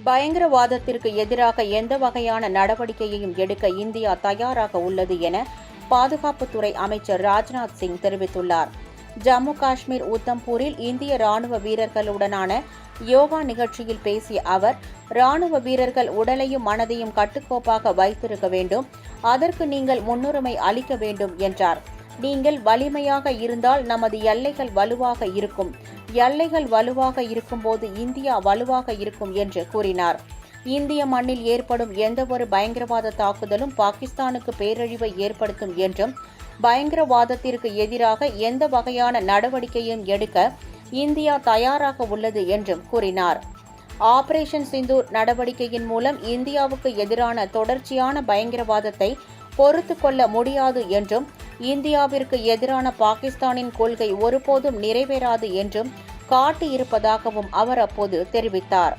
பயங்கரவாதத்திற்கு எதிராக எந்த வகையான நடவடிக்கையையும் எடுக்க இந்தியா தயாராக உள்ளது என பாதுகாப்புத்துறை அமைச்சர் ராஜ்நாத் சிங் தெரிவித்துள்ளார். ஜம்மு காஷ்மீர் உத்தம்பூரில் இந்திய ராணுவ வீரர்களுடனான யோகா நிகழ்ச்சியில் பேசிய அவர், ராணுவ வீரர்கள் உடலையும் மனதையும் கட்டுக்கோப்பாக வைத்திருக்க வேண்டும், அதற்கு நீங்கள் முன்னுரிமை அளிக்க வேண்டும் என்றார். நீங்கள் வலிமையாக இருந்தால் நமது எல்லைகள் வலுவாக இருக்கும், எல்லைகள் வலுவாக இருக்கும்போது இந்தியா வலுவாக இருக்கும் என்று கூறினார். இந்திய மண்ணில் ஏற்படும் எந்தவொரு பயங்கரவாத தாக்குதலும் பாகிஸ்தானுக்கு பேரழிவை ஏற்படுத்தும் என்றும், பயங்கரவாதத்திற்கு எதிராக எந்த வகையான நடவடிக்கையும் எடுக்க இந்தியா தயாராக உள்ளது என்றும் கூறினார். ஆபரேஷன் சிந்தூர் நடவடிக்கையின் மூலம் இந்தியாவுக்கு எதிரான தொடர்ச்சியான பயங்கரவாதத்தை பொறுத்துக் கொள்ள முடியாது என்றும், இந்தியாவிற்கு எதிரான பாகிஸ்தானின் கொள்கை ஒருபோதும் நிறைவேறாது என்றும் காட்டியிருப்பதாகவும் அவர் அப்போது தெரிவித்தார்.